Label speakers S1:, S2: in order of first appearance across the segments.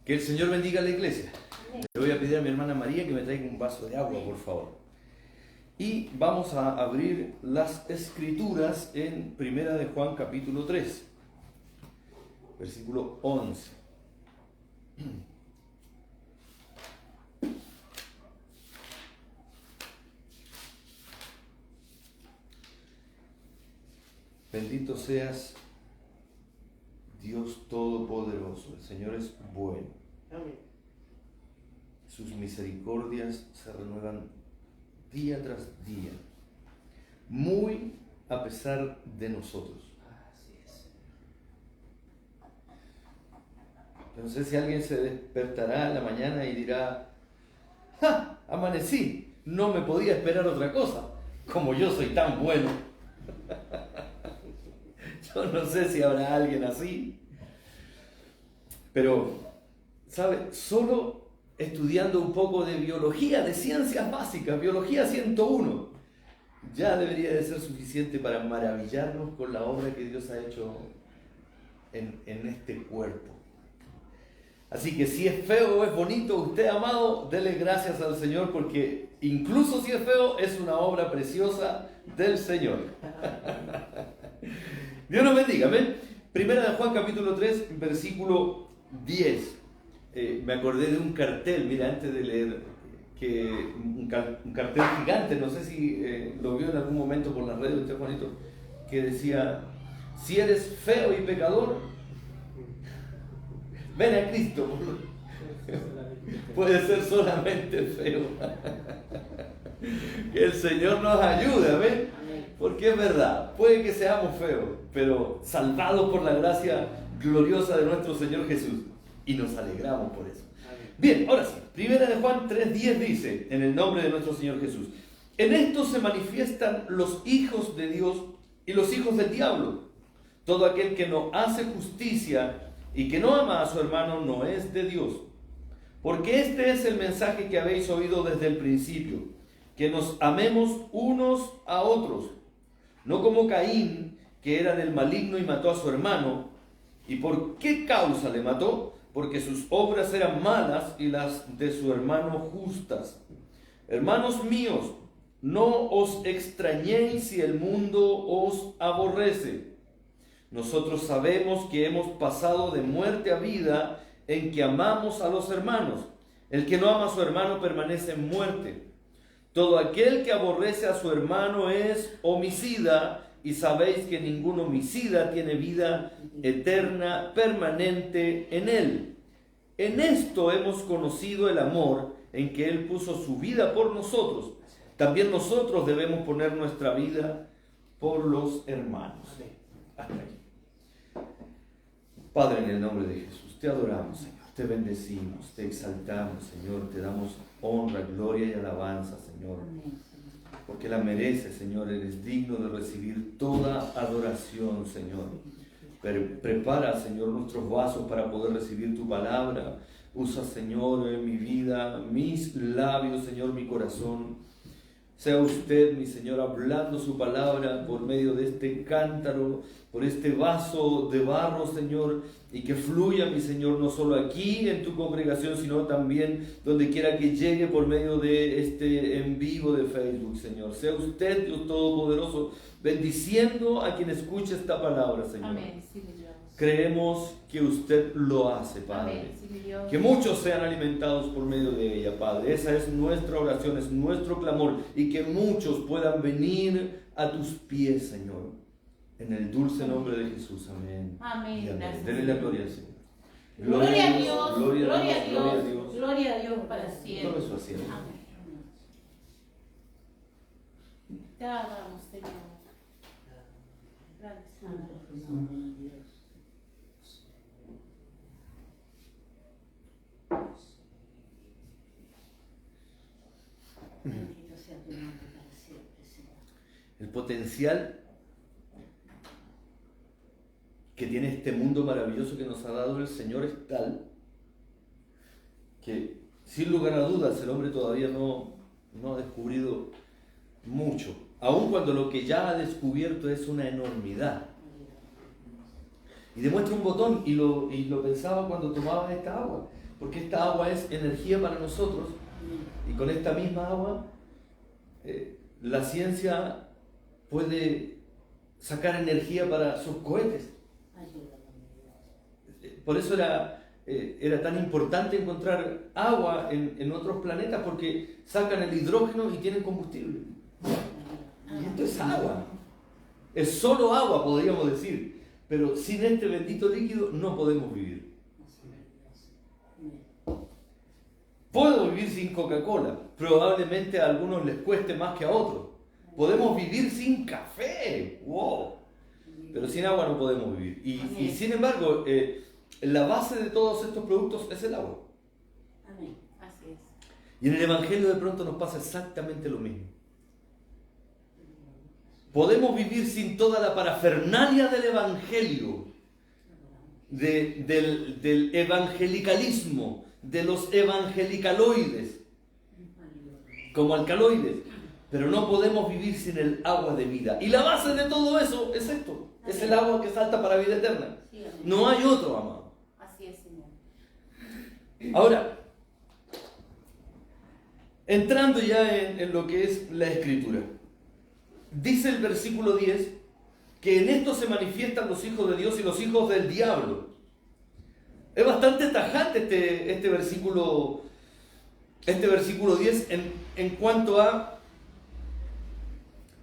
S1: Que el Señor bendiga a la iglesia. Le voy a pedir a mi hermana María que me traiga un vaso de agua, por favor. Y vamos a abrir las escrituras en Primera de Juan capítulo 3, versículo 11. Bendito seas, Dios Todopoderoso. El Señor es bueno.
S2: Amén.
S1: Sus misericordias se renuevan día tras día, muy a pesar de nosotros.
S2: Así es.
S1: No sé si alguien se despertará en la mañana y dirá: ¡ja! Amanecí, no me podía esperar otra cosa, como yo soy tan bueno. Yo no sé si habrá alguien así, pero, ¿sabe? Solo estudiando un poco de biología, de ciencias básicas, biología 101, ya debería de ser suficiente para maravillarnos con la obra que Dios ha hecho en este cuerpo. Así que si es feo o es bonito, usted, amado, dele gracias al Señor, porque incluso si es feo, es una obra preciosa del Señor. Dios nos bendiga, ¿ven? Primera de Juan capítulo 3, versículo 10. Me acordé de un cartel, mira, antes de leer, que un cartel gigante, no sé si lo vio en algún momento por las redes, usted, Juanito, que decía: si eres feo y pecador, ven a Cristo. Puede ser solamente feo. Que el Señor nos ayude, ¿ven? Porque es verdad, puede que seamos feos, pero salvados por la gracia gloriosa de nuestro Señor Jesús. Y nos alegramos por eso. Bien, ahora sí, Primera de Juan 3:10 dice, en el nombre de nuestro Señor Jesús: en esto se manifiestan los hijos de Dios y los hijos del diablo. Todo aquel que no hace justicia y que no ama a su hermano no es de Dios. Porque este es el mensaje que habéis oído desde el principio, que nos amemos unos a otros. No como Caín, que era del maligno y mató a su hermano. ¿Y por qué causa le mató? Porque sus obras eran malas y las de su hermano justas. Hermanos míos, no os extrañéis si el mundo os aborrece. Nosotros sabemos que hemos pasado de muerte a vida en que amamos a los hermanos. El que no ama a su hermano permanece en muerte. Todo aquel que aborrece a su hermano es homicida, y sabéis que ningún homicida tiene vida eterna permanente en él. En esto hemos conocido el amor, en que Él puso su vida por nosotros. También nosotros debemos poner nuestra vida por los hermanos. Hasta aquí. Padre, en el nombre de Jesús, te adoramos, Señor, te bendecimos, te exaltamos, Señor, te damos honra, gloria y alabanza, Señor, porque la mereces, Señor. Eres digno de recibir toda adoración, Señor. Prepara, Señor, nuestros vasos para poder recibir tu palabra. Usa, Señor, mi vida, mis labios, Señor, mi corazón. Sea usted, mi Señor, hablando su palabra por medio de este cántaro, por este vaso de barro, Señor, y que fluya, mi Señor, no solo aquí en tu congregación, sino también donde quiera que llegue por medio de este en vivo de Facebook, Señor. Sea usted, Dios Todopoderoso, bendiciendo a quien escuche esta palabra, Señor.
S3: Amén. Sí, Dios.
S1: Creemos que usted lo hace, Padre.
S3: Amén. Sí, Dios.
S1: Que muchos sean alimentados por medio de ella, Padre. Esa es nuestra oración, es nuestro clamor. Y que muchos puedan venir a tus pies, Señor. En el dulce nombre de Jesús. Amén.
S3: Amén.
S1: Y amén.
S3: Gracias.
S1: Denle la gloria al Señor.
S3: Gloria a Dios.
S1: Gloria a Dios.
S3: Gloria
S1: Gloria
S3: a
S1: a
S3: Dios.
S1: Dios.
S3: Gloria a Dios para siempre.
S1: Todo eso haciendo.
S3: Amén. Te adoramos, Señor. Gracias.
S4: Bendito sea tu nombre para siempre, Señor.
S1: El potencial que tiene este mundo maravilloso que nos ha dado el Señor es tal que, sin lugar a dudas, el hombre todavía no ha descubrido mucho, aun cuando lo que ya ha descubierto es una enormidad. Y demuestra un botón, y lo pensaba cuando tomaba esta agua, porque esta agua es energía para nosotros, y con esta misma agua la ciencia puede sacar energía para sus cohetes. Por eso era tan importante encontrar agua en otros planetas, porque sacan el hidrógeno y tienen combustible. Y esto es agua. Es solo agua, podríamos decir. Pero sin este bendito líquido no podemos vivir. Puedo vivir sin Coca-Cola. Probablemente a algunos les cueste más que a otros. Podemos vivir sin café. ¡Wow! Pero sin agua no podemos vivir. Y sin embargo, la base de todos estos productos es el agua.
S4: Amén.
S3: Así es.
S1: Y en el Evangelio de pronto nos pasa exactamente lo mismo. Podemos vivir sin toda la parafernalia del Evangelio, del evangelicalismo, de los evangelicaloides, como alcaloides, pero no podemos vivir sin el agua de vida. Y la base de todo eso es esto, es el agua que salta para vida eterna. No hay otro, amado.
S3: Así es, Señor.
S1: Ahora, entrando ya en lo que es la Escritura, dice el versículo 10 que en esto se manifiestan los hijos de Dios y los hijos del diablo. Es bastante tajante este versículo 10 en cuanto a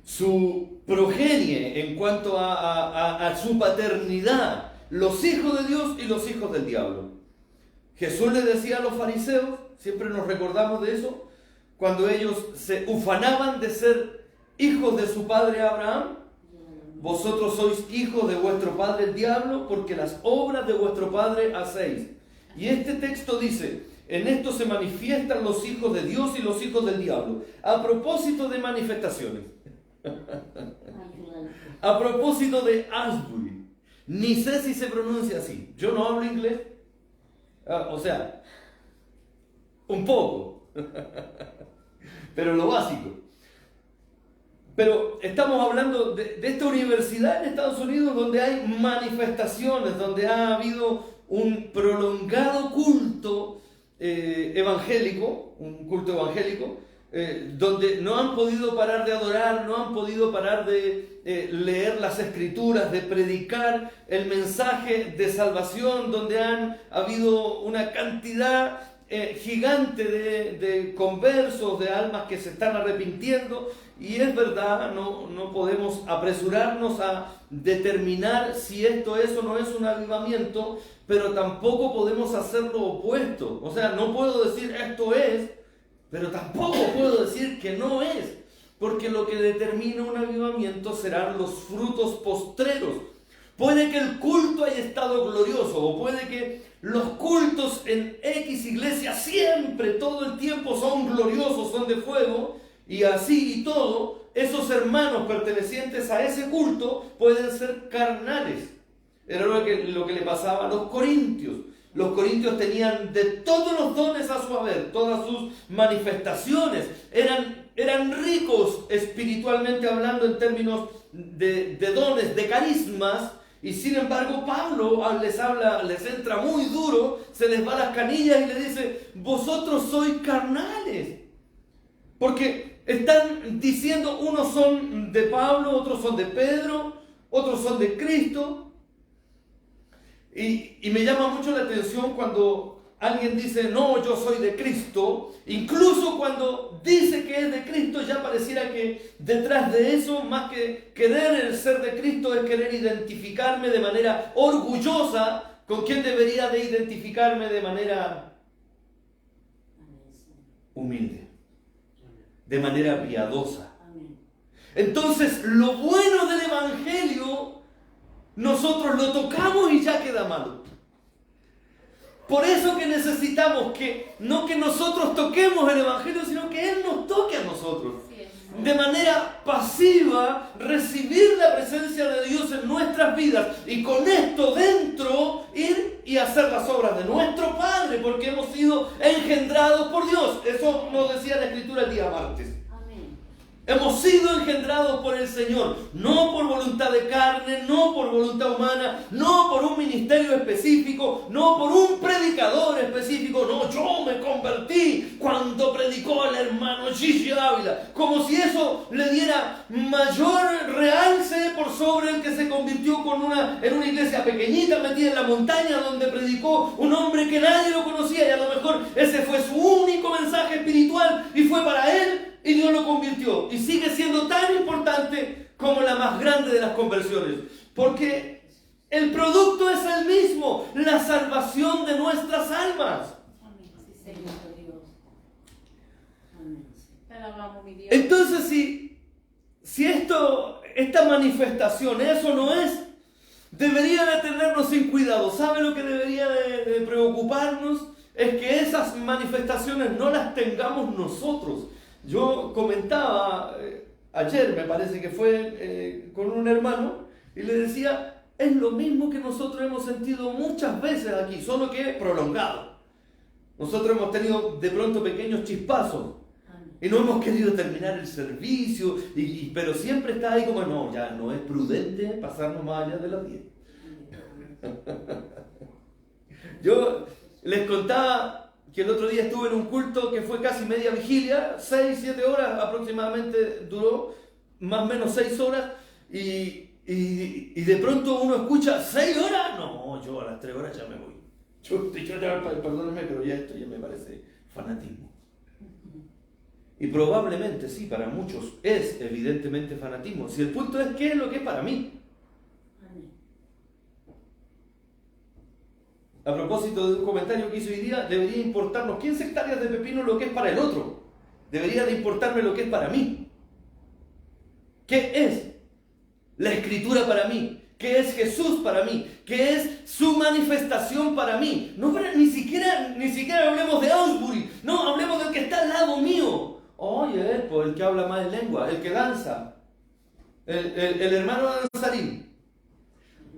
S1: su progenie, en cuanto a su paternidad, los hijos de Dios y los hijos del diablo. Jesús le decía a los fariseos, siempre nos recordamos de eso, cuando ellos se ufanaban de ser hijos de su padre Abraham: vosotros sois hijos de vuestro padre el diablo, porque las obras de vuestro padre hacéis. Y este texto dice: en esto se manifiestan los hijos de Dios y los hijos del diablo. A propósito de manifestaciones, a propósito de Asbury, ni sé si se pronuncia así, yo no hablo inglés, o sea, un poco, pero lo básico. Pero estamos hablando de esta universidad en Estados Unidos, donde hay manifestaciones, donde ha habido un prolongado culto evangélico, donde no han podido parar de adorar, no han podido parar de leer las Escrituras, de predicar el mensaje de salvación, donde han habido una cantidad gigante de conversos, de almas que se están arrepintiendo. Y es verdad, no podemos apresurarnos a determinar si esto es o no es un avivamiento, pero tampoco podemos hacer lo opuesto. O sea, no puedo decir esto es, pero tampoco puedo decir que no es, porque lo que determina un avivamiento serán los frutos postreros. Puede que el culto haya estado glorioso, o puede que los cultos en X iglesia siempre, todo el tiempo son gloriosos, son de fuego, y así y todo, esos hermanos pertenecientes a ese culto pueden ser carnales. Era lo que le pasaba a los corintios. Los corintios tenían de todos los dones a su haber, todas sus manifestaciones, eran ricos espiritualmente hablando en términos de dones, de carismas, y sin embargo Pablo les entra muy duro, se les va las canillas y le dice: vosotros sois carnales. Porque están diciendo, unos son de Pablo, otros son de Pedro, otros son de Cristo. Y me llama mucho la atención cuando alguien dice: no, yo soy de Cristo. Incluso cuando dice que es de Cristo, ya pareciera que detrás de eso, más que querer el ser de Cristo, es querer identificarme de manera orgullosa con quien debería de identificarme de manera humilde, de manera piadosa. Entonces, lo bueno del Evangelio, nosotros lo tocamos y ya queda malo. Por eso que necesitamos no que nosotros toquemos el Evangelio, sino que Él nos toque a nosotros. De manera pasiva, recibir la presencia de Dios en nuestras vidas, y con esto dentro ir y hacer las obras de nuestro Padre, porque hemos sido engendrados por Dios. Eso nos decía la Escritura el día martes. Hemos sido engendrados por el Señor, no por voluntad de carne, no por voluntad humana, no por un ministerio específico, no por un predicador específico. No, yo me convertí cuando predicó el hermano Gigi Ávila, como si eso le diera mayor realce por sobre el que se convirtió en una iglesia pequeñita metida en la montaña donde predicó un hombre que nadie lo conocía y a lo mejor ese fue su único mensaje espiritual y fue para él. Y Dios lo convirtió. Y sigue siendo tan importante como la más grande de las conversiones. Porque el producto es el mismo. La salvación de nuestras almas.
S3: Amén. Sí,
S4: Señor
S3: Señor.
S4: Dios. Amén.
S3: Te alabamos, mi Dios.
S1: Entonces, si esta manifestación, eso no es, debería de tenernos sin cuidado. ¿Sabe lo que debería de preocuparnos? Es que esas manifestaciones no las tengamos nosotros. Yo comentaba ayer, me parece que fue con un hermano, y le decía, es lo mismo que nosotros hemos sentido muchas veces aquí, solo que prolongado. Nosotros hemos tenido de pronto pequeños chispazos y no hemos querido terminar el servicio, pero siempre está ahí como, no, ya no es prudente pasarnos más allá de las 10. Yo les contaba que el otro día estuve en un culto que fue casi media vigilia, 6-7 horas aproximadamente duró, más o menos 6 horas, y de pronto uno escucha, ¿6 horas? No, yo a las 3 horas ya me voy. Perdónenme, pero ya esto ya me parece fanatismo. Y probablemente sí, para muchos es evidentemente fanatismo. Si el punto es, ¿qué es lo que es para mí? A propósito de un comentario que hice hoy día, debería importarnos 15 hectáreas de pepino lo que es para el otro. Debería de importarme lo que es para mí. ¿Qué es la Escritura para mí? ¿Qué es Jesús para mí? ¿Qué es su manifestación para mí? No, ni siquiera hablemos de Ausbury. No, hablemos del que está al lado mío. Oye, pues el que habla más en lengua, el que danza, el hermano danzarín.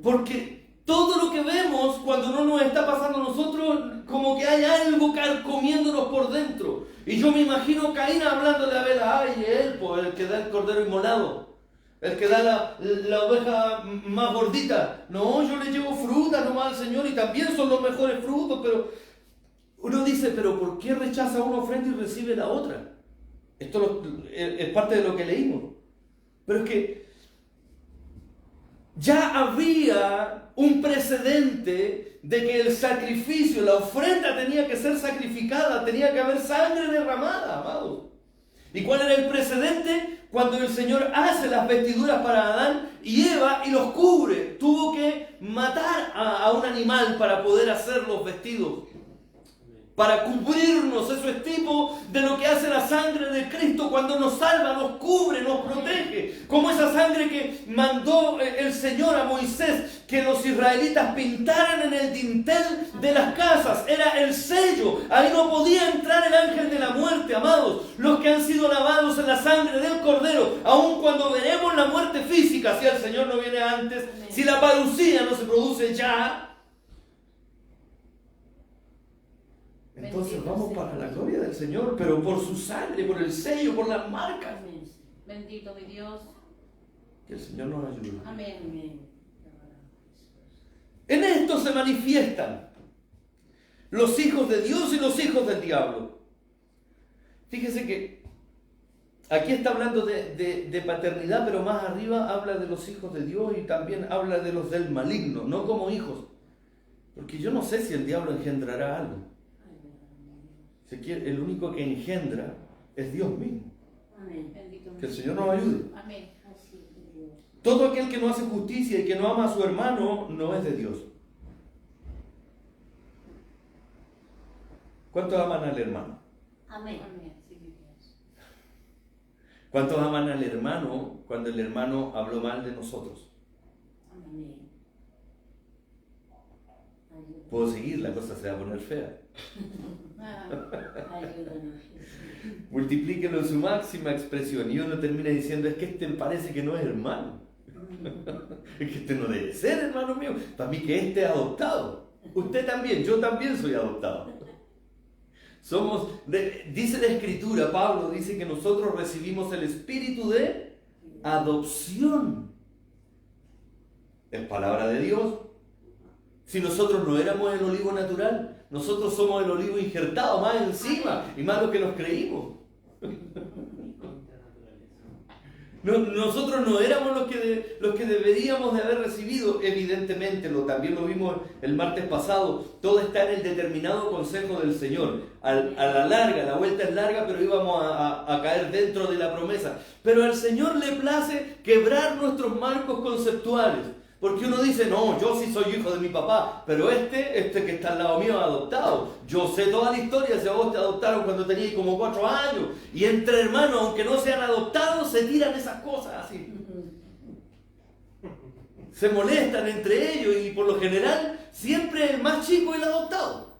S1: Porque todo lo que vemos cuando no nos está pasando a nosotros, como que hay algo carcomiéndonos por dentro. Y yo me imagino Caín hablándole a Abel, ay, él, pues el que da el cordero inmolado, el que da la oveja más gordita. No, yo le llevo fruta nomás al Señor y también son los mejores frutos, pero uno dice, pero ¿por qué rechaza una ofrenda y recibe la otra? Esto es parte de lo que leímos. Pero es que ya había un precedente de que el sacrificio, la ofrenda tenía que ser sacrificada, tenía que haber sangre derramada, amados. ¿Y cuál era el precedente? Cuando el Señor hace las vestiduras para Adán y Eva y los cubre. Tuvo que matar a un animal para poder hacer los vestidos. Para cubrirnos, eso es tipo de lo que hace la sangre de Cristo cuando nos salva, nos cubre, nos protege. Como esa sangre que mandó el Señor a Moisés, que los israelitas pintaran en el dintel de las casas. Era el sello, ahí no podía entrar el ángel de la muerte, amados. Los que han sido lavados en la sangre del Cordero, aun cuando veremos la muerte física, si el Señor no viene antes, si la parucía no se produce ya, entonces
S3: Bendito
S1: vamos
S3: sea.
S1: para la gloria del Señor, pero por su sangre, por el sello, por las marcas.
S3: Bendito mi Dios.
S1: Que el Señor nos ayude.
S3: Amén.
S1: En esto se manifiestan los hijos de Dios y los hijos del diablo. Fíjese que aquí está hablando de paternidad, pero más arriba habla de los hijos de Dios y también habla de los del maligno, no como hijos. Porque yo no sé si el diablo engendrará algo. El único que engendra es Dios mismo.
S3: Bendito mi
S1: Que el
S3: Dios.
S1: Señor nos ayude.
S3: Amén.
S1: Todo aquel que no hace justicia y que no ama a su hermano no es de Dios. ¿Cuántos aman al hermano?
S4: Amén.
S3: Amén. Sí, mi Dios.
S1: ¿Cuántos aman al hermano cuando el hermano habló mal de nosotros?
S4: Amén.
S1: Puedo seguir, la cosa se va a poner fea.
S3: Ah,
S4: Ayúdanos, Jesús.
S1: Multiplíquelo en su máxima expresión y uno termina diciendo, es que este parece que no es hermano. Es que este no debe ser hermano mío. Para mí que este es adoptado. Usted también, yo también soy adoptado. Dice la Escritura, Pablo dice que nosotros recibimos el espíritu de adopción. Es palabra de Dios. Si nosotros no éramos el olivo natural, nosotros somos el olivo injertado más encima y más lo que nos creímos. Nosotros no éramos los que deberíamos de haber recibido, evidentemente, también lo vimos el martes pasado, todo está en el determinado consejo del Señor. A la larga, la vuelta es larga, pero íbamos a caer dentro de la promesa. Pero al Señor le place quebrar nuestros marcos conceptuales. Porque uno dice, no, yo sí soy hijo de mi papá, pero este que está al lado mío es adoptado. Yo sé toda la historia, si a vos te adoptaron cuando tenías como 4 años. Y entre hermanos, aunque no sean adoptados, se tiran esas cosas así. Se molestan entre ellos y por lo general, siempre el más chico es el adoptado.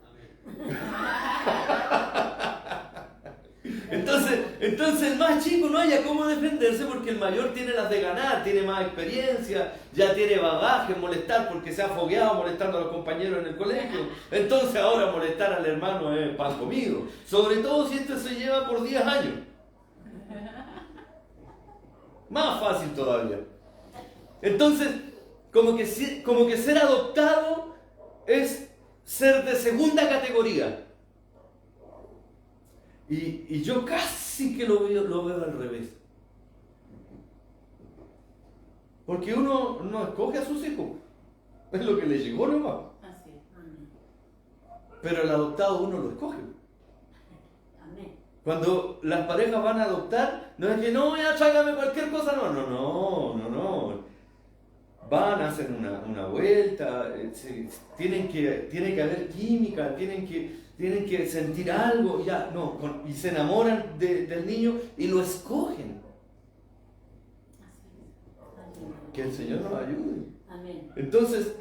S1: Entonces el más chico no haya cómo defenderse porque el mayor tiene las de ganar, tiene más experiencia, ya tiene bagaje en molestar porque se ha fogueado molestando a los compañeros en el colegio. Entonces ahora molestar al hermano es pan comido. Sobre todo si este se lleva por 10 años. Más fácil todavía. Entonces, como que ser adoptado es ser de segunda categoría. Y yo casi que lo veo al revés. Porque uno no escoge a sus hijos. Es lo que le llegó nomás.
S3: Así es.
S1: Pero el adoptado uno lo escoge.
S4: Amén.
S1: Cuando las parejas van a adoptar, no es que no, ya tráigame cualquier cosa. No. Van, hacen una vuelta, tiene que haber química, tienen que sentir algo, y se enamoran del niño y lo escogen. Que el Señor nos ayude.
S4: Amén.
S1: Entonces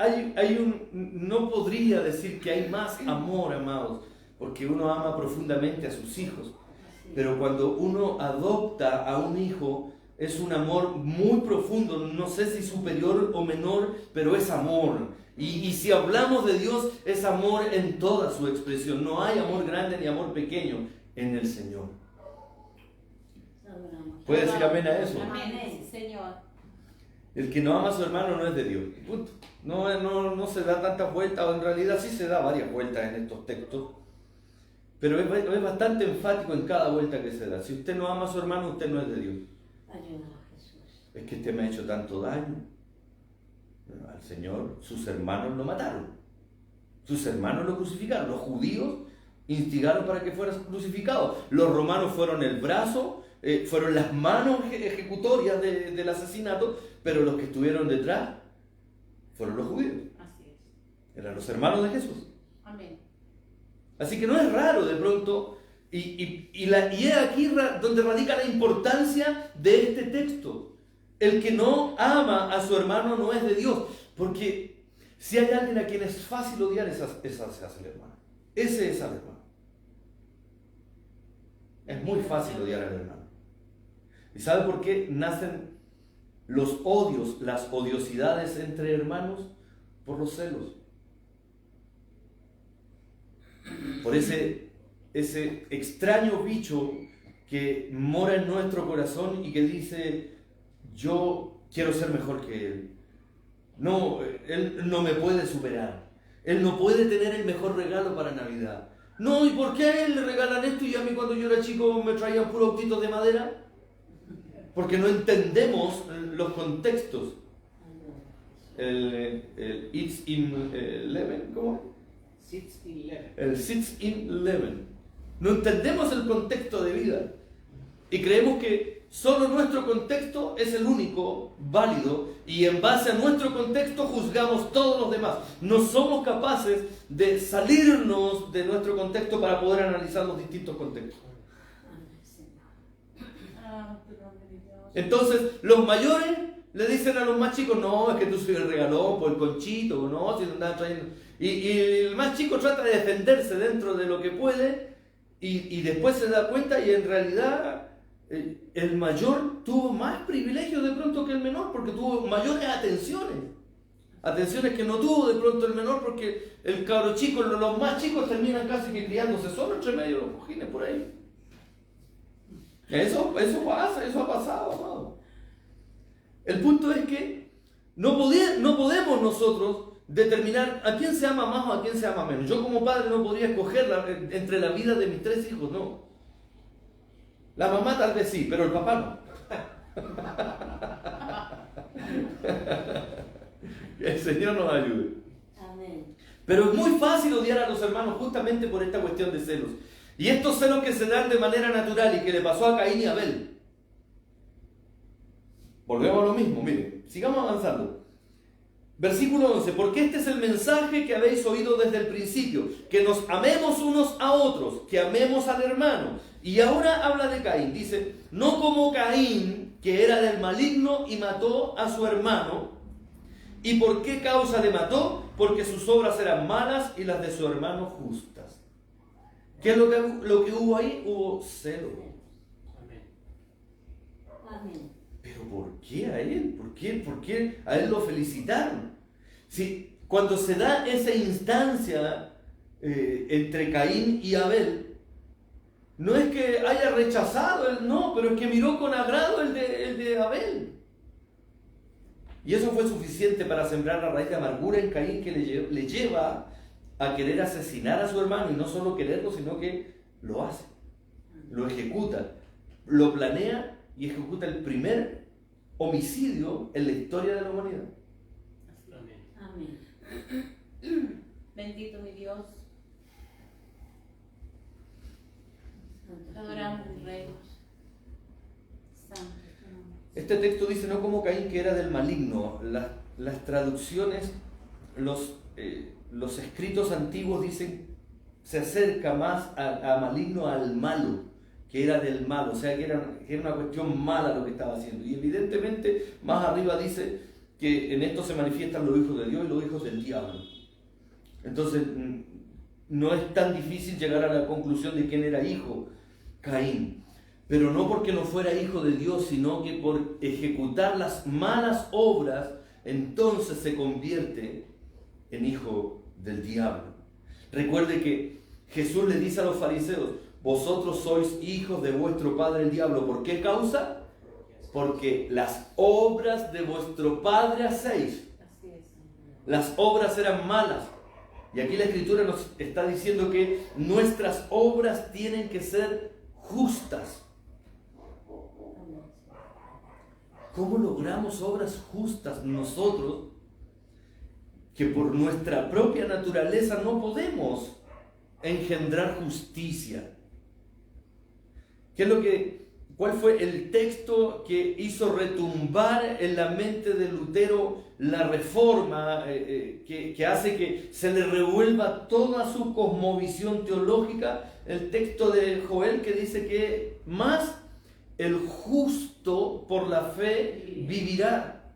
S1: no podría decir que hay más amor, amados, porque uno ama profundamente a sus hijos. Pero cuando uno adopta a un hijo, es un amor muy profundo, no sé si superior o menor, pero es amor. Y si hablamos de Dios, es amor en toda su expresión. No hay amor grande ni amor pequeño en el Señor. ¿Puede decir amén a eso?
S3: Amén, Señor.
S1: El que no ama a su hermano no es de Dios. Punto. No se da tantas vueltas, o en realidad sí se da varias vueltas en estos textos. Pero es bastante enfático en cada vuelta que se da. Si usted no ama a su hermano, usted no es de Dios.
S4: Ayuda a Jesús.
S1: Es que este me ha hecho tanto daño. Al Señor, sus hermanos lo mataron. Sus hermanos lo crucificaron. Los judíos instigaron para que fuera crucificado. Los romanos fueron el brazo, fueron las manos ejecutorias del asesinato, pero los que estuvieron detrás fueron los judíos.
S3: Así es.
S1: Eran los hermanos de Jesús.
S3: Amén.
S1: Así que no es raro de pronto, y es aquí donde radica la importancia de este texto. El que no ama a su hermano no es de Dios, porque si hay alguien a quien es fácil odiar, ese es el hermano. Ese es el hermano. Es muy fácil odiar al hermano. ¿Y sabe por qué nacen los odios, las odiosidades entre hermanos? Por los celos. Por ese extraño bicho que mora en nuestro corazón y que dice, yo quiero ser mejor que él. No, él no me puede superar. Él no puede tener el mejor regalo para Navidad. No, ¿y por qué a él le regalan esto y a mí cuando yo era chico me traían puros autitos de madera? Porque no entendemos los contextos. El It's in 11, ¿cómo?
S2: 6-11.
S1: El 6-11. No entendemos el contexto de vida. Y creemos que solo nuestro contexto es el único válido y en base a nuestro contexto juzgamos todos los demás. No somos capaces de salirnos de nuestro contexto para poder analizar los distintos contextos. Entonces, los mayores le dicen a los más chicos, no, es que tú soy el regalón, por el conchito, no, si no andas trayendo. Y el más chico trata de defenderse dentro de lo que puede y después se da cuenta y en realidad el mayor tuvo más privilegios de pronto que el menor porque tuvo mayores atenciones. atenciones que no tuvo de pronto el menor, porque el cabro chico, los más chicos terminan casi que criándose solo entre medio de los cojines por ahí. Eso pasa, eso ha pasado, amado. El punto es que no podemos nosotros determinar a quién se ama más o a quién se ama menos. Yo como padre no podría escoger entre la vida de mis 3 hijos, no. La mamá tal vez sí, pero el papá no. Que el Señor nos ayude.
S4: Amén.
S1: Pero es muy fácil odiar a los hermanos justamente por esta cuestión de celos. Y estos celos que se dan de manera natural y que le pasó a Caín y Abel. Volvemos a lo mismo, miren, sigamos avanzando. Versículo 11, porque este es el mensaje que habéis oído desde el principio, que nos amemos unos a otros, que amemos al hermano. Y ahora habla de Caín, dice, no como Caín, que era del maligno y mató a su hermano. ¿Y por qué causa le mató? Porque sus obras eran malas y las de su hermano justas. ¿Qué es lo que hubo ahí? Hubo celo.
S4: Amén.
S1: ¿Pero por qué a él? ¿Por qué a él lo felicitaron? Si, cuando se da esa instancia entre Caín y Abel, no es que haya rechazado él, no, pero es que miró con agrado el de Abel. Y eso fue suficiente para sembrar la raíz de amargura en Caín que le lleva a querer asesinar a su hermano, y no solo quererlo, sino que lo hace, lo ejecuta, lo planea y ejecuta el primer homicidio en la historia de la humanidad.
S4: Amén.
S3: Bendito mi Dios.
S4: Santo
S3: Te adoramos,
S4: tu
S3: Rey.
S4: Santo tu nombre.
S1: Este texto dice no como Caín, que era del maligno. Las traducciones, los escritos antiguos dicen se acerca más a maligno, al malo, que era del mal, o sea que era una cuestión mala lo que estaba haciendo. Y evidentemente más arriba dice que en esto se manifiestan los hijos de Dios y los hijos del diablo. Entonces no es tan difícil llegar a la conclusión de quién era hijo Caín, pero no porque no fuera hijo de Dios, sino que por ejecutar las malas obras entonces se convierte en hijo del diablo. Recuerde que Jesús le dice a los fariseos: vosotros sois hijos de vuestro padre el diablo. ¿Por qué causa? Porque las obras de vuestro padre hacéis.
S3: Así es.
S1: Las obras eran malas. Y aquí la Escritura nos está diciendo que nuestras obras tienen que ser justas. ¿Cómo logramos obras justas nosotros que por nuestra propia naturaleza no podemos engendrar justicia? ¿Cuál fue el texto que hizo retumbar en la mente de Lutero la reforma que hace que se le revuelva toda su cosmovisión teológica? El texto de Joel, que dice que más el justo por la fe vivirá.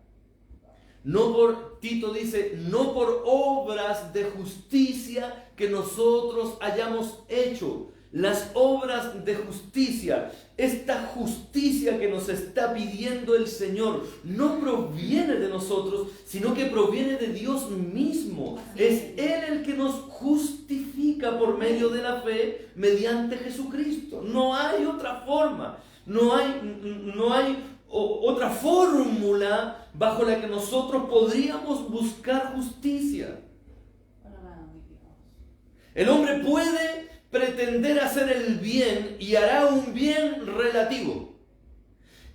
S1: Tito dice, no por obras de justicia que nosotros hayamos hecho. Las obras de justicia, esta justicia que nos está pidiendo el Señor, no proviene de nosotros, sino que proviene de Dios mismo. Es Él el que nos justifica por medio de la fe mediante Jesucristo. No hay otra forma, no hay otra fórmula bajo la que nosotros podríamos buscar justicia.
S3: Alabado mi Dios.
S1: El hombre puede pretender hacer el bien y hará un bien relativo.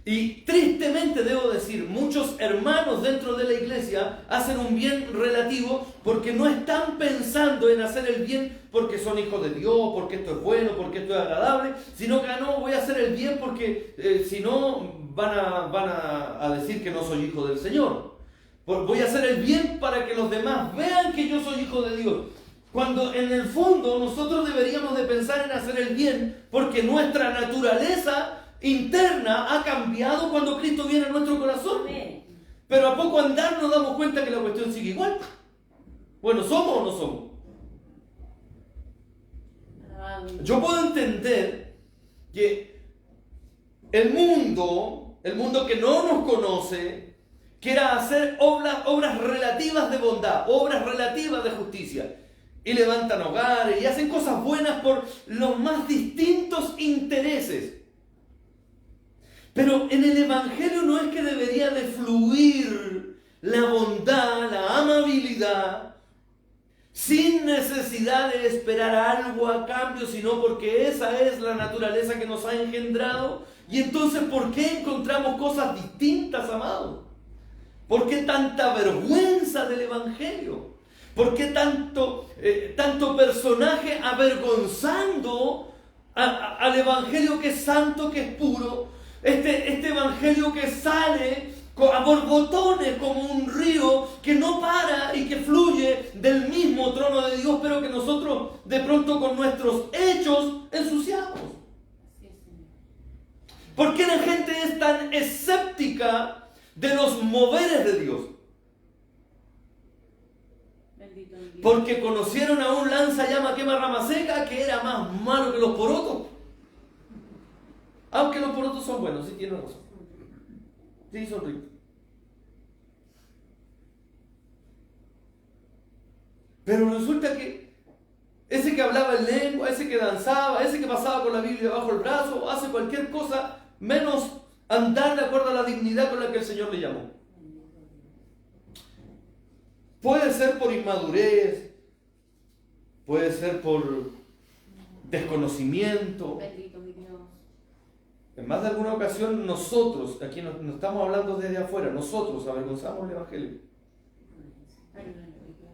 S1: Y tristemente debo decir, muchos hermanos dentro de la iglesia hacen un bien relativo porque no están pensando en hacer el bien porque son hijos de Dios, porque esto es bueno, porque esto es agradable, sino que no, voy a hacer el bien porque si no van a decir que no soy hijo del Señor. Voy a hacer el bien para que los demás vean que yo soy hijo de Dios. Cuando en el fondo nosotros deberíamos de pensar en hacer el bien porque nuestra naturaleza interna ha cambiado cuando Cristo viene a nuestro corazón.
S4: Amén.
S1: Pero a poco andar nos damos cuenta que la cuestión sigue igual. Bueno, ¿somos o no somos?
S3: Alabado mi Dios.
S1: Yo puedo entender que el mundo que no nos conoce, que era hacer obras relativas de bondad, obras relativas de justicia. Y levantan hogares y hacen cosas buenas por los más distintos intereses. Pero en el Evangelio no es que debería de fluir la bondad, la amabilidad, sin necesidad de esperar algo a cambio, sino porque esa es la naturaleza que nos ha engendrado. Y entonces, ¿por qué encontramos cosas distintas, amados? ¿Por qué tanta vergüenza del Evangelio? ¿Por qué tanto personaje avergonzando al Evangelio que es santo, que es puro? Este Evangelio que sale a borbotones como un río que no para y que fluye del mismo trono de Dios, pero que nosotros de pronto con nuestros hechos ensuciamos.
S3: Así es, Señor.
S1: ¿Por qué la gente es tan escéptica de los moveres de Dios?
S3: Bendito mi Dios.
S1: Porque conocieron a un lanzallamas quema rama seca que era más malo que los porotos. Aunque los porotos son buenos, sí tienen razón. Sí, son ricos. Pero resulta que ese que hablaba en lengua, ese que danzaba, ese que pasaba con la Biblia bajo el brazo, hace cualquier cosa menos andar de acuerdo a la dignidad con la que el Señor le llamó. Puede ser por inmadurez, puede ser por desconocimiento.
S3: Bendito mi Dios.
S1: En más de alguna ocasión nosotros, aquí no estamos hablando desde afuera, nosotros avergonzamos el Evangelio.
S3: Ayúdanos, mi Dios.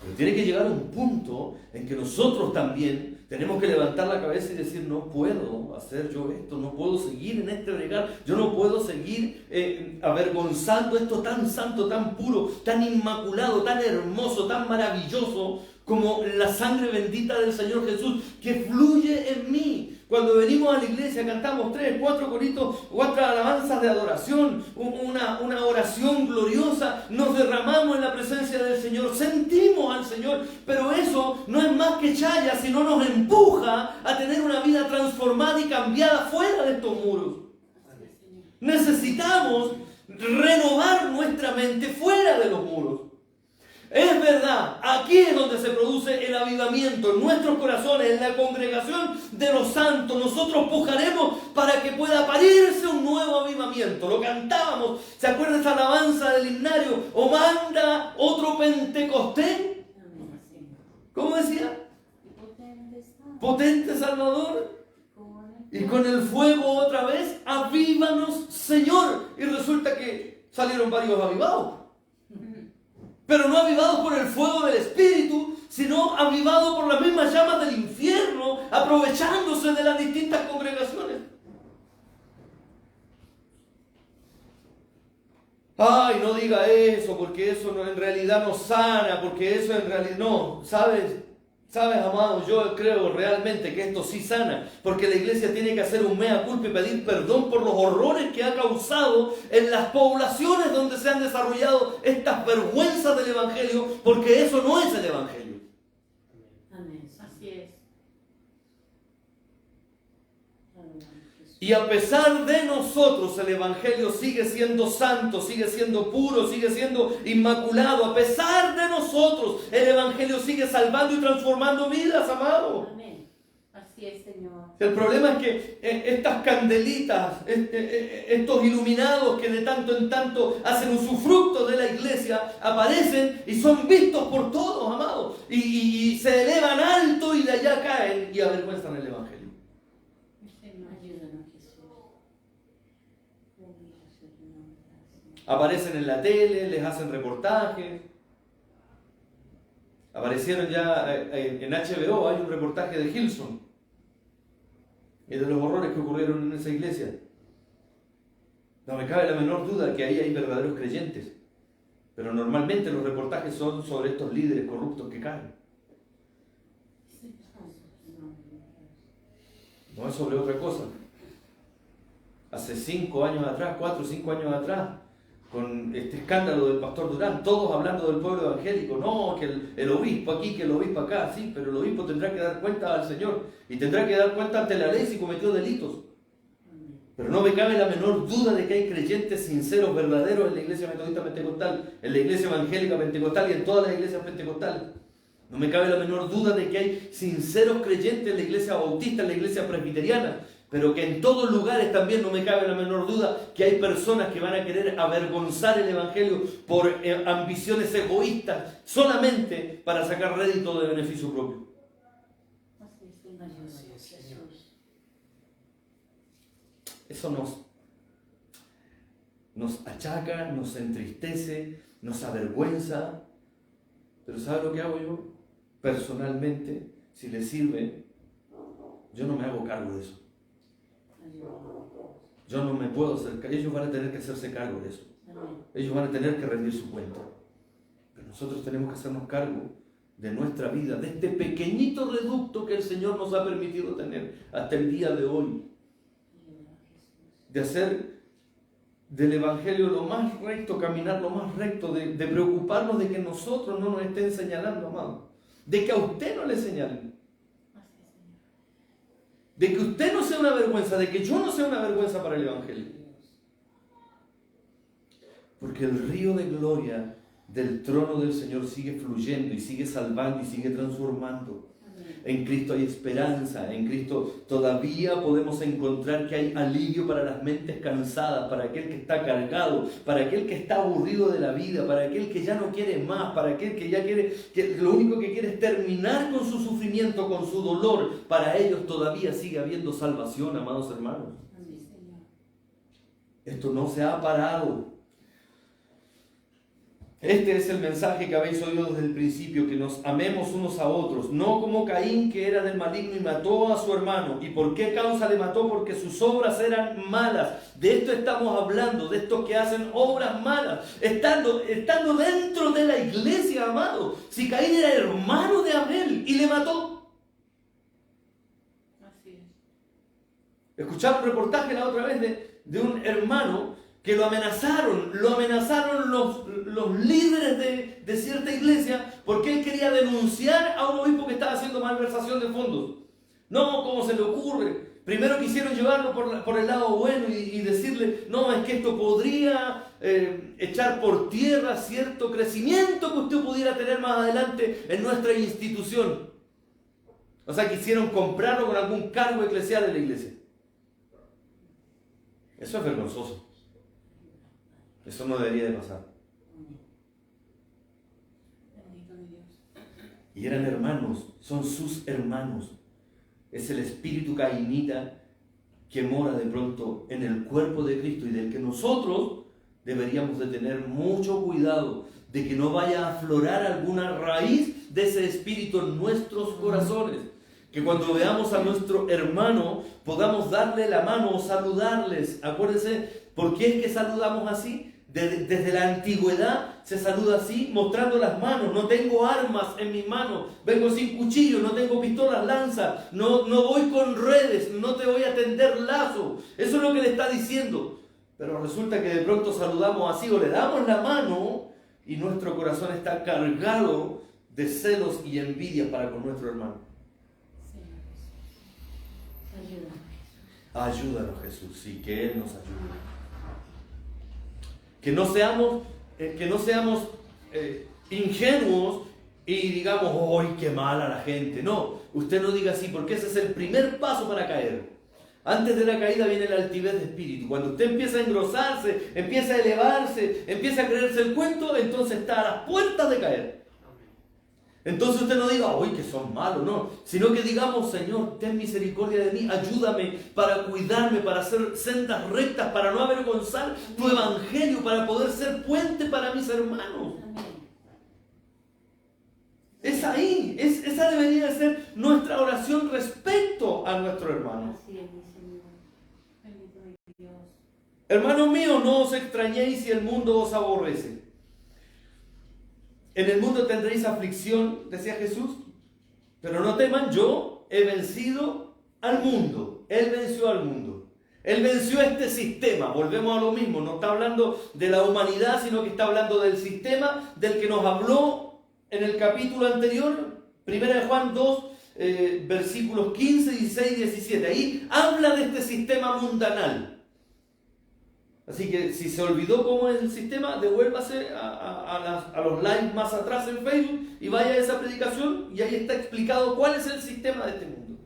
S1: Pero tiene que llegar a un punto en que nosotros también tenemos que levantar la cabeza y decir, no puedo hacer yo esto, no puedo seguir en este bregar, yo no puedo seguir avergonzando esto tan santo, tan puro, tan inmaculado, tan hermoso, tan maravilloso como la sangre bendita del Señor Jesús que fluye en mí. Cuando venimos a la iglesia cantamos 3, 4 coritos, 4 alabanzas de adoración, una oración gloriosa, nos derramamos en la presencia del Señor, sentimos al Señor, pero eso no es más que chaya, sino nos empuja a tener una vida transformada y cambiada fuera de estos muros. Necesitamos renovar nuestra mente fuera de los muros. Es verdad, aquí es donde se produce el avivamiento, en nuestros corazones, en la congregación de los santos. Nosotros pujaremos para que pueda parirse un nuevo avivamiento. Lo cantábamos, ¿se acuerdan esa alabanza del himnario? O manda otro Pentecostés. ¿Cómo decía? Potente Salvador. Y con el fuego otra vez, avívanos, Señor. Y resulta que salieron varios avivados. Pero no avivados por el fuego del Espíritu, sino avivados por las mismas llamas del infierno, aprovechándose de las distintas congregaciones. Ay, no diga eso, porque eso no, en realidad no sana, porque eso en realidad no. ¿Sabes, amados? Yo creo realmente que esto sí sana, porque la iglesia tiene que hacer un mea culpa y pedir perdón por los horrores que ha causado en las poblaciones donde se han desarrollado estas vergüenzas del Evangelio, porque eso no es el Evangelio.
S3: Amén. Así es.
S1: Y a pesar de nosotros, el Evangelio sigue siendo santo, sigue siendo puro, sigue siendo inmaculado. A pesar de nosotros, el Evangelio sigue salvando y transformando vidas, amados.
S3: Amén. Así es, Señor.
S1: El problema es que estas candelitas, estos iluminados que de tanto en tanto hacen usufructo de la iglesia, aparecen y son vistos por todos, amados. Y se elevan alto y de allá caen y avergüenzan el Evangelio. Aparecen en la tele, les hacen reportajes. Aparecieron ya en HBO, hay un reportaje de Hillsong y de los horrores que ocurrieron en esa iglesia. No me cabe la menor duda que ahí hay verdaderos creyentes, pero normalmente los reportajes son sobre estos líderes corruptos que caen. No es sobre otra cosa. Hace 5 años atrás, 4 o 5 años atrás, con este escándalo del pastor Durán, todos hablando del pueblo evangélico, no, que el obispo aquí, que el obispo acá, sí, pero el obispo tendrá que dar cuenta al Señor y tendrá que dar cuenta ante la ley si cometió delitos. Pero no me cabe la menor duda de que hay creyentes sinceros, verdaderos en la iglesia metodista pentecostal, en la iglesia evangélica pentecostal y en todas las iglesias pentecostales. No me cabe la menor duda de que hay sinceros creyentes en la iglesia bautista, en la iglesia presbiteriana, pero que en todos lugares también no me cabe la menor duda que hay personas que van a querer avergonzar el evangelio por ambiciones egoístas, solamente para sacar rédito de beneficio propio.
S4: Así es, Señor.
S1: Eso nos achaca, nos entristece, nos avergüenza. Pero ¿sabe lo que hago yo? Personalmente, si les sirve, yo no me hago cargo de eso. Yo no me puedo hacer cargo. Ellos van a tener que hacerse cargo de eso. Ellos van a tener que rendir su cuenta. Pero nosotros tenemos que hacernos cargo de nuestra vida, de este pequeñito reducto que el Señor nos ha permitido tener hasta el día de hoy. De hacer del Evangelio lo más recto, caminar lo más recto, de preocuparnos de que nosotros no nos estén señalando, amado. De que a usted no le señalen. De que usted no sea una vergüenza, de que yo no sea una vergüenza para el Evangelio. Porque el río de gloria del trono del Señor sigue fluyendo y sigue salvando y sigue transformando. En Cristo hay esperanza, en Cristo todavía podemos encontrar que hay alivio para las mentes cansadas, para aquel que está cargado, para aquel que está aburrido de la vida, para aquel que ya no quiere más, para aquel que ya quiere, que lo único que quiere es terminar con su sufrimiento, con su dolor. Para ellos todavía sigue habiendo salvación, amados hermanos. Esto no se ha parado. Este es el mensaje que habéis oído desde el principio, que nos amemos unos a otros, no como Caín, que era del maligno y mató a su hermano. ¿Y por qué causa le mató? Porque sus obras eran malas. De esto estamos hablando, de estos que hacen obras malas, estando dentro de la iglesia, amado. Si Caín era hermano de Abel y le mató.
S3: Así es.
S1: Escuchaba un reportaje la otra vez de un hermano que lo amenazaron los líderes de cierta iglesia porque él quería denunciar a un obispo que estaba haciendo malversación de fondos. No, ¿cómo se le ocurre? Primero quisieron llevarlo por el lado bueno y decirle, no, es que esto podría echar por tierra cierto crecimiento que usted pudiera tener más adelante en nuestra institución. O sea, quisieron comprarlo con algún cargo eclesial en la iglesia. Eso es vergonzoso. Eso no debería de pasar.
S3: Bendito mi Dios.
S1: Y eran hermanos, son sus hermanos. Es el espíritu cainita que mora de pronto en el cuerpo de Cristo y del que nosotros deberíamos de tener mucho cuidado de que no vaya a aflorar alguna raíz de ese espíritu en nuestros corazones. Que cuando veamos a nuestro hermano podamos darle la mano o saludarles. Acuérdense, ¿por qué es que saludamos así? Desde la antigüedad se saluda así, mostrando las manos. No tengo armas en mis manos, vengo sin cuchillo, no tengo pistolas, lanza, no voy con redes, no te voy a tender lazo. Eso es lo que le está diciendo. Pero resulta que de pronto saludamos así o le damos la mano y nuestro corazón está cargado de celos y envidia para con nuestro hermano. Ayúdanos, Jesús, sí, que Él nos ayude. Que no seamos ingenuos y digamos, ¡ay, qué mala la gente! No, usted no diga así, porque ese es el primer paso para caer. Antes de la caída viene la altivez de espíritu. Cuando usted empieza a engrosarse, empieza a elevarse, empieza a creerse el cuento, entonces está a las puertas de caer. Entonces usted no diga, ¡ay, que son malos! No, sino que digamos, Señor, ten misericordia de mí, ayúdame para cuidarme, para hacer sendas rectas, para no avergonzar tu evangelio, para poder ser puente para mis hermanos. Es ahí, esa debería ser nuestra oración respecto a nuestro hermano.
S4: Así es, mi Señor.
S3: Bendito mi Dios.
S1: Hermanos míos, no os extrañéis si el mundo os aborrece. En el mundo tendréis aflicción, decía Jesús, pero no teman, yo he vencido al mundo. Él venció al mundo. Él venció este sistema. Volvemos a lo mismo. No está hablando de la humanidad, sino que está hablando del sistema del que nos habló en el capítulo anterior, 1 de Juan 2, versículos 15, 16 y 17. Ahí habla de este sistema mundanal. Así que si se olvidó cómo es el sistema, devuélvase a los lives más atrás en Facebook y vaya a esa predicación y ahí está explicado cuál es el sistema de este mundo.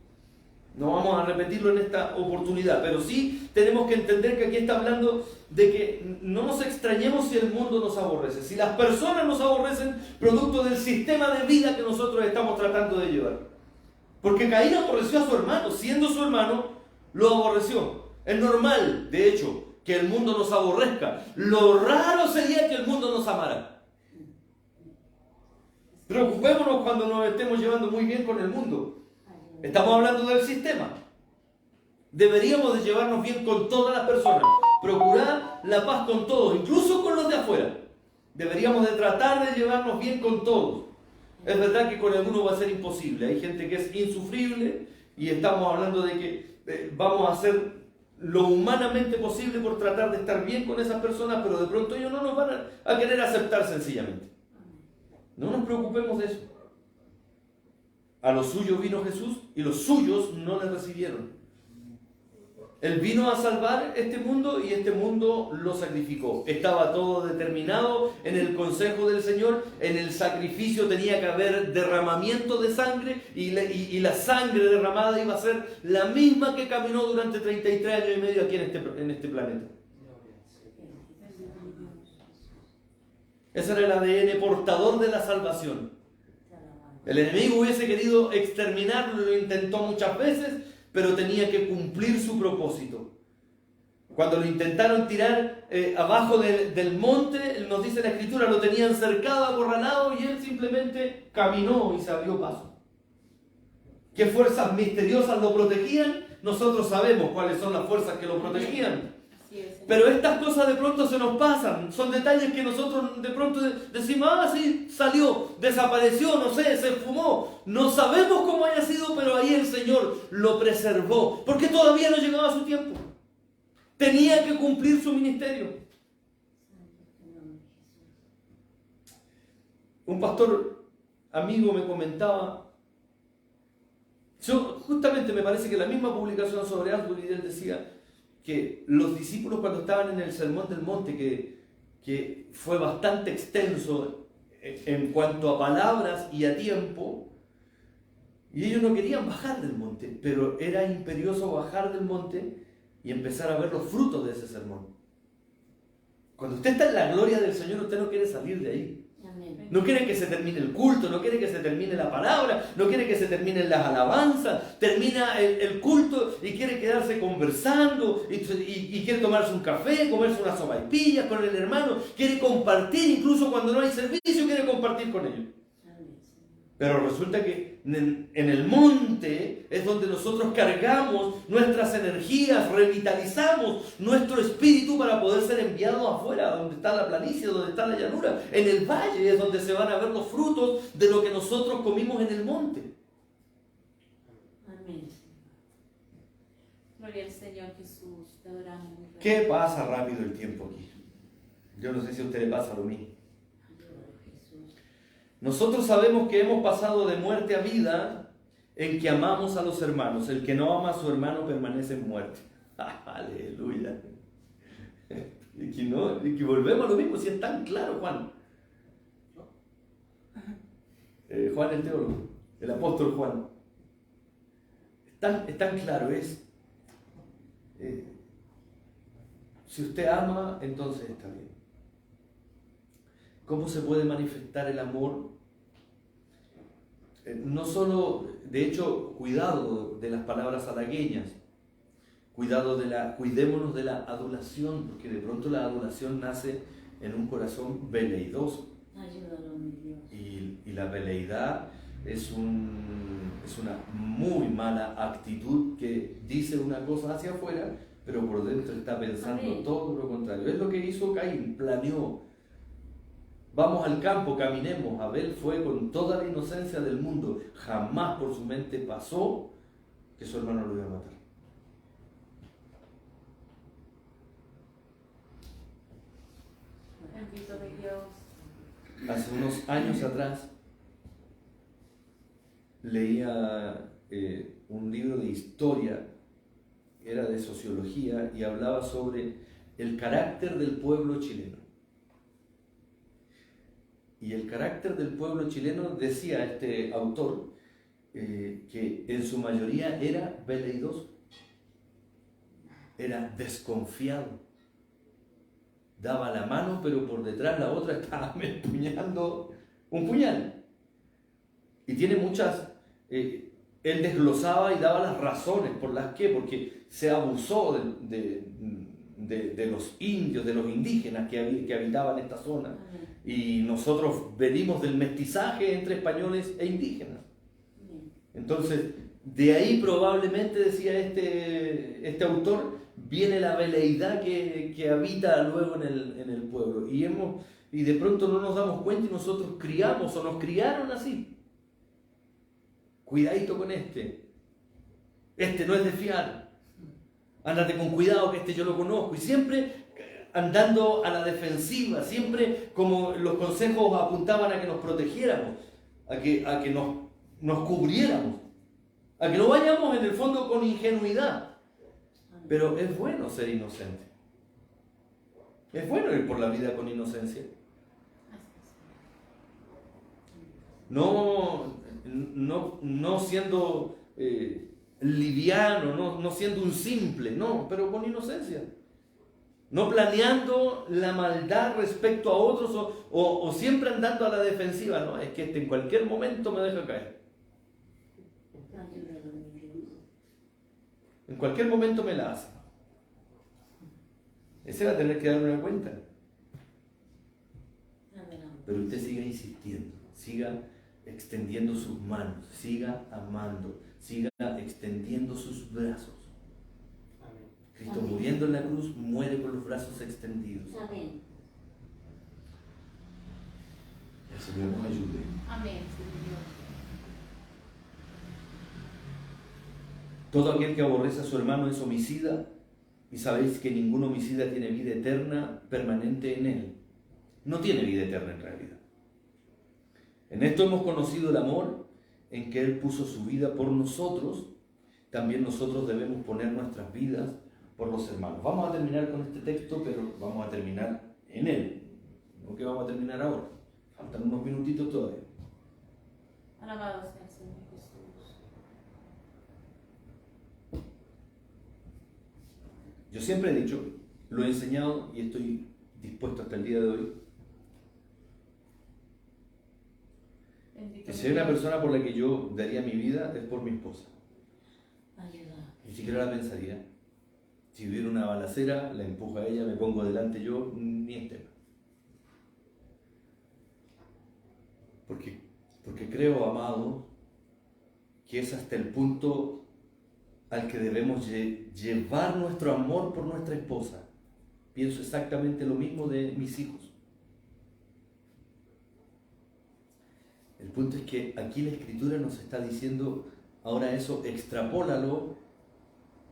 S1: No vamos a repetirlo en esta oportunidad, pero sí tenemos que entender que aquí está hablando de que no nos extrañemos si el mundo nos aborrece, si las personas nos aborrecen producto del sistema de vida que nosotros estamos tratando de llevar. Porque Caín aborreció a su hermano, siendo su hermano, lo aborreció. Es normal, de hecho, que el mundo nos aborrezca. Lo raro sería que el mundo nos amara. Preocupémonos cuando nos estemos llevando muy bien con el mundo. Estamos hablando del sistema. Deberíamos de llevarnos bien con todas las personas. Procurar la paz con todos, incluso con los de afuera. Deberíamos de tratar de llevarnos bien con todos. Es verdad que con algunos va a ser imposible. Hay gente que es insufrible y estamos hablando de que vamos a hacer lo humanamente posible por tratar de estar bien con esas personas, pero de pronto ellos no nos van a querer aceptar sencillamente. No nos preocupemos de eso. A los suyos vino Jesús y los suyos no le recibieron. Él vino a salvar este mundo y este mundo lo sacrificó. Estaba todo determinado en el consejo del Señor. En el sacrificio tenía que haber derramamiento de sangre y la sangre derramada iba a ser la misma que caminó durante 33 años y medio aquí en este planeta. Ese era el ADN portador de la salvación. El enemigo hubiese querido exterminarlo, lo intentó muchas veces, pero tenía que cumplir su propósito. Cuando lo intentaron tirar abajo del monte, nos dice la Escritura, lo tenían cercado, acorralado, y él simplemente caminó y se abrió paso. ¿Qué fuerzas misteriosas lo protegían? Nosotros sabemos cuáles son las fuerzas que lo protegían. Pero estas cosas de pronto se nos pasan, son detalles que nosotros de pronto decimos, sí, salió, desapareció, no sé, se esfumó. No sabemos cómo haya sido, pero ahí el Señor lo preservó, porque todavía no llegaba su tiempo. Tenía que cumplir su ministerio. Un pastor amigo me comentaba, justamente me parece que la misma publicación sobre Asbury, él decía que los discípulos cuando estaban en el Sermón del Monte, que fue bastante extenso en cuanto a palabras y a tiempo, y ellos no querían bajar del monte, pero era imperioso bajar del monte y empezar a ver los frutos de ese sermón. Cuando usted está en la gloria del Señor, usted no quiere salir de ahí. No quiere que se termine el culto, no quiere que se termine la palabra, no quiere que se terminen las alabanzas. Termina el culto y quiere quedarse conversando y quiere tomarse un café, comerse unas sopaipillas con el hermano. Quiere compartir, incluso cuando no hay servicio, quiere compartir con ellos. Pero resulta que en el monte es donde nosotros cargamos nuestras energías, revitalizamos nuestro espíritu para poder ser enviados afuera, donde está la planicie, donde está la llanura. En el valle es donde se van a ver los frutos de lo que nosotros comimos en el monte.
S4: Amén.
S3: Gloria al Señor Jesús, te adoramos.
S1: ¿Qué pasa rápido el tiempo aquí? Yo no sé si a usted le pasa lo mismo. Nosotros sabemos que hemos pasado de muerte a vida en que amamos a los hermanos. El que no ama a su hermano permanece en muerte. ¡Aleluya! Y que volvemos a lo mismo, si es tan claro, Juan. Juan el teólogo, el apóstol Juan. Es tan claro, si usted ama, entonces está bien. ¿Cómo se puede manifestar el amor? No solo, de hecho, cuidado de las palabras halagueñas, cuidémonos de la adulación, porque de pronto la adulación nace en un corazón veleidoso.
S4: Ayúdalo, mi Dios.
S1: Y la veleidad es una muy mala actitud que dice una cosa hacia afuera, pero por dentro está pensando todo lo contrario. Es lo que hizo Caín, planeó. Vamos al campo, caminemos. Abel fue con toda la inocencia del mundo. Jamás por su mente pasó que su hermano lo iba a matar.
S3: Bendito de Dios.
S1: Hace unos años atrás leía un libro de historia, era de sociología, y hablaba sobre el carácter del pueblo chileno. Y el carácter del pueblo chileno, decía este autor, que en su mayoría era veleidoso, era desconfiado, daba la mano pero por detrás la otra estaba empuñando un puñal. Y tiene muchas, él desglosaba y daba las razones por las que, porque se abusó de los indios, de los indígenas que habitaban esta zona. Y nosotros venimos del mestizaje entre españoles e indígenas. Entonces, de ahí probablemente, decía este autor, viene la veleidad que habita luego en el pueblo. Y de pronto no nos damos cuenta y nosotros criamos o nos criaron así. Cuidadito con este no es de fiar. Ándate con cuidado que yo lo conozco. Y siempre andando a la defensiva, siempre como los consejos apuntaban a que nos protegiéramos, a que nos cubriéramos, a que no vayamos en el fondo con ingenuidad. Pero es bueno ser inocente. Es bueno ir por la vida con inocencia. No siendo liviano, no siendo un simple, no, pero con inocencia. No planeando la maldad respecto a otros o siempre andando a la defensiva. No, es que en cualquier momento me deja caer. En cualquier momento me la hace. Ese va a tener que dar una cuenta. Pero usted siga insistiendo, siga extendiendo sus manos, siga amando, siga extendiendo sus brazos. Cristo, amén, muriendo en la cruz, muere con los brazos extendidos.
S4: Amén.
S1: El Señor nos ayude.
S3: Amén, Señor.
S1: Todo aquel que aborrece a su hermano es homicida, y sabéis que ningún homicida tiene vida eterna permanente en él. No tiene vida eterna en realidad. En esto hemos conocido el amor, en que Él puso su vida por nosotros. También nosotros debemos poner nuestras vidas por los hermanos. Vamos a terminar con este texto, pero vamos a terminar en él. No que vamos a terminar ahora. Faltan unos minutitos todavía.
S3: Alabado sea el Señor Jesús.
S1: Yo siempre he dicho, lo he enseñado y estoy dispuesto hasta el día de hoy, que si hay una persona por la que yo daría mi vida es por mi esposa. Ni siquiera la pensaría. Si hubiera una balacera, la empujo a ella, me pongo delante yo, ni en tema. Porque creo, amado, que es hasta el punto al que debemos llevar nuestro amor por nuestra esposa. Pienso exactamente lo mismo de mis hijos. El punto es que aquí la Escritura nos está diciendo, ahora eso, extrapólalo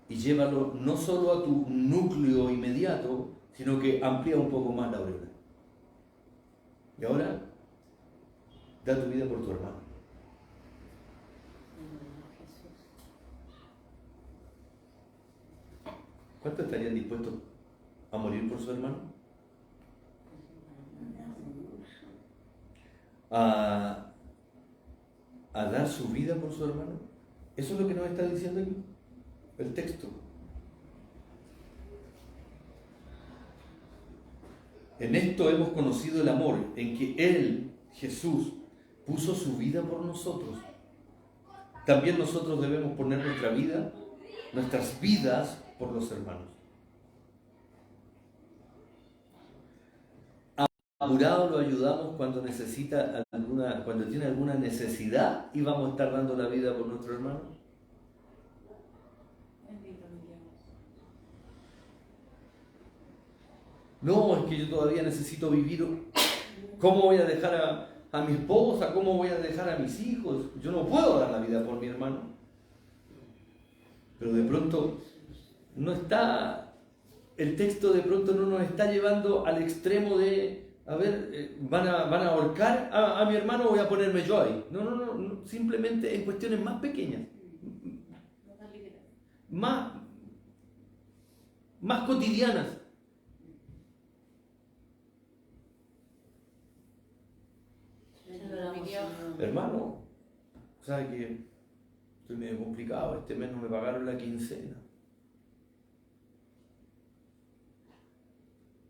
S1: y llévalo no solo a tu núcleo inmediato, sino que amplía un poco más la aureola. Y ahora, da tu vida por tu hermano. ¿Cuántos estarían dispuestos a morir por su hermano? A dar su vida por su hermano. Eso es lo que nos está diciendo aquí el texto. En esto hemos conocido el amor, en que Él, Jesús, puso su vida por nosotros. También nosotros debemos poner nuestra vida, nuestras vidas por los hermanos. Apurado lo ayudamos cuando necesita cuando tiene alguna necesidad y vamos a estar dando la vida por nuestro hermano.
S3: Bendito mi Dios.
S1: No, es que yo todavía necesito vivir. ¿Cómo voy a dejar a mi esposa? ¿Cómo voy a dejar a mis hijos? Yo no puedo dar la vida por mi hermano. Pero de pronto no está, el texto de pronto no nos está llevando al extremo de, a ver, van a ahorcar a mi hermano, voy a ponerme yo ahí. No, simplemente en cuestiones más pequeñas, más cotidianas. ¿sabe qué? Estoy medio complicado, este mes no me pagaron la quincena.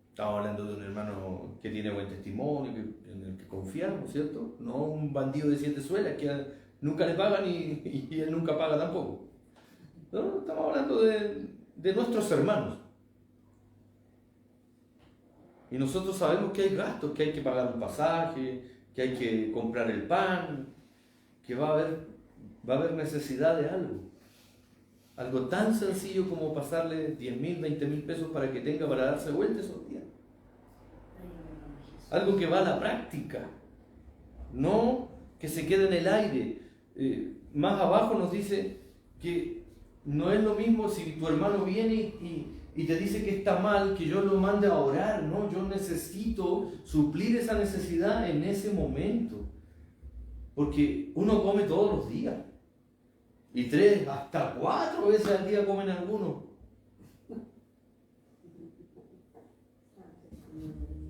S1: Estamos hablando de un hermano que tiene buen testimonio, en el que confiamos, ¿cierto? No un bandido de 7 suelas que nunca le pagan y él nunca paga tampoco. No, estamos hablando de nuestros hermanos. Y nosotros sabemos que hay gastos, que hay que pagar un pasaje, que hay que comprar el pan, que va a haber necesidad de algo. Algo tan sencillo como pasarle 10.000, 20.000 pesos para que tenga para darse vuelta esos días. Algo que va a la práctica, no que se quede en el aire. Más abajo nos dice que no es lo mismo si tu hermano viene y te dice que está mal, que yo lo mande a orar, ¿no? Yo necesito suplir esa necesidad en ese momento. Porque uno come todos los días. Y 3, hasta 4 veces al día comen algunos.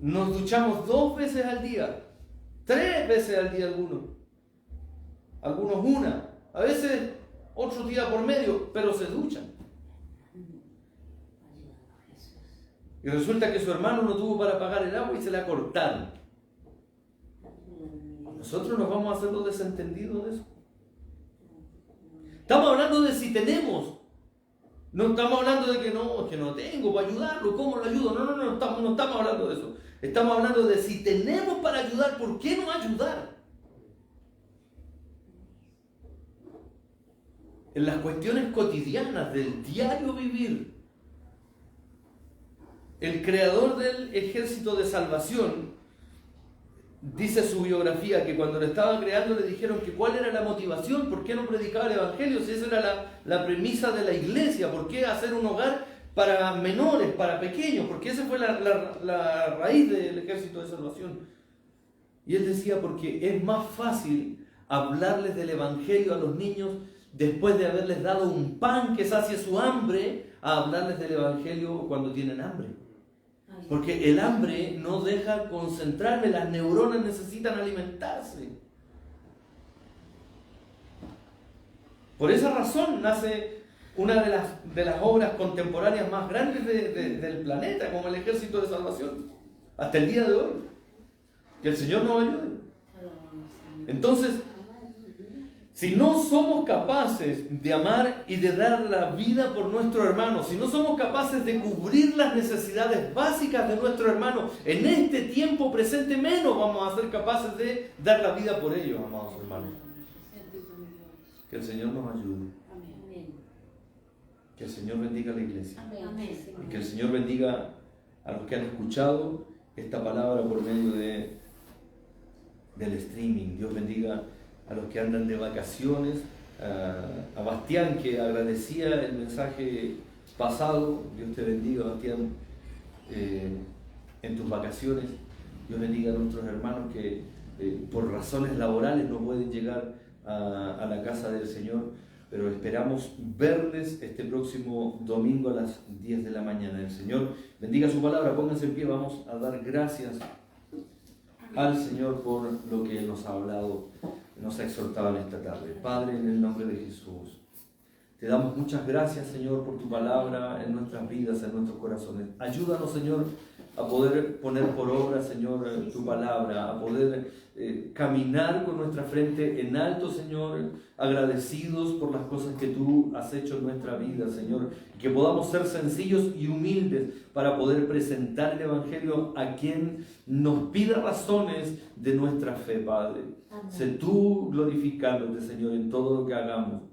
S1: Nos duchamos 2 veces al día. 3 veces al día algunos. Algunos 1. A veces otro día por medio, pero se duchan. Y resulta que su hermano no tuvo para pagar el agua y se la cortaron. Nosotros nos vamos a hacer los desentendidos de eso. Estamos hablando de si tenemos. No estamos hablando de que no tengo para ayudarlo. ¿Cómo lo ayudo? No estamos hablando de eso. Estamos hablando de si tenemos para ayudar, ¿por qué no ayudar? En las cuestiones cotidianas del diario vivir. El creador del ejército de salvación dice su biografía que cuando le estaba creando le dijeron que cuál era la motivación, por qué no predicaba el evangelio, si esa era la premisa de la iglesia, por qué hacer un hogar para menores, para pequeños, porque esa fue la raíz del ejército de salvación. Y él decía porque es más fácil hablarles del evangelio a los niños después de haberles dado un pan que sacie su hambre, a hablarles del evangelio cuando tienen hambre. Porque el hambre no deja concentrarme, las neuronas necesitan alimentarse. Por esa razón nace una de las obras contemporáneas más grandes del planeta, como el Ejército de Salvación, hasta el día de hoy. Que el Señor nos ayude. Entonces, si no somos capaces de amar y de dar la vida por nuestro hermano, si no somos capaces de cubrir las necesidades básicas de nuestro hermano, en este tiempo presente menos vamos a ser capaces de dar la vida por ellos, amados hermanos. Que el Señor nos ayude. Que el Señor bendiga a la iglesia. Y que el Señor bendiga a los que han escuchado esta palabra por medio del streaming. Dios bendiga a los que andan de vacaciones, a Bastián, que agradecía el mensaje pasado. Dios te bendiga, Bastián, en tus vacaciones. Dios bendiga a nuestros hermanos que por razones laborales no pueden llegar a la casa del Señor, pero esperamos verles este próximo domingo a las 10 de la mañana. El Señor bendiga su palabra. Pónganse en pie, vamos a dar gracias al Señor por lo que Él nos ha hablado, nos ha exhortado en esta tarde. Padre, en el nombre de Jesús, te damos muchas gracias, Señor, por tu palabra en nuestras vidas, en nuestros corazones. Ayúdanos, Señor, a poder poner por obra, Señor, tu palabra, a poder caminar con nuestra frente en alto, Señor, agradecidos por las cosas que tú has hecho en nuestra vida, Señor, que podamos ser sencillos y humildes para poder presentar el Evangelio a quien nos pida razones de nuestra fe, Padre. Amén. Sé tú glorificándote, Señor, en todo lo que hagamos.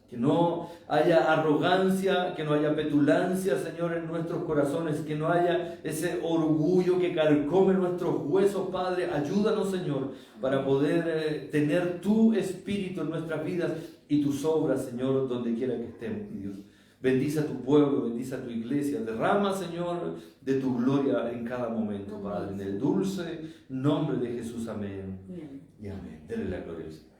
S1: Que no haya arrogancia, que no haya petulancia, Señor, en nuestros corazones, que no haya ese orgullo que carcome nuestros huesos, Padre. Ayúdanos, Señor, para poder tener tu espíritu en nuestras vidas y tus obras, Señor, donde quiera que estemos, mi Dios. Bendice a tu pueblo, bendice a tu iglesia. Derrama, Señor, de tu gloria en cada momento, Padre. En el dulce nombre de Jesús, amén. Y amén. Denle la gloria al Señor.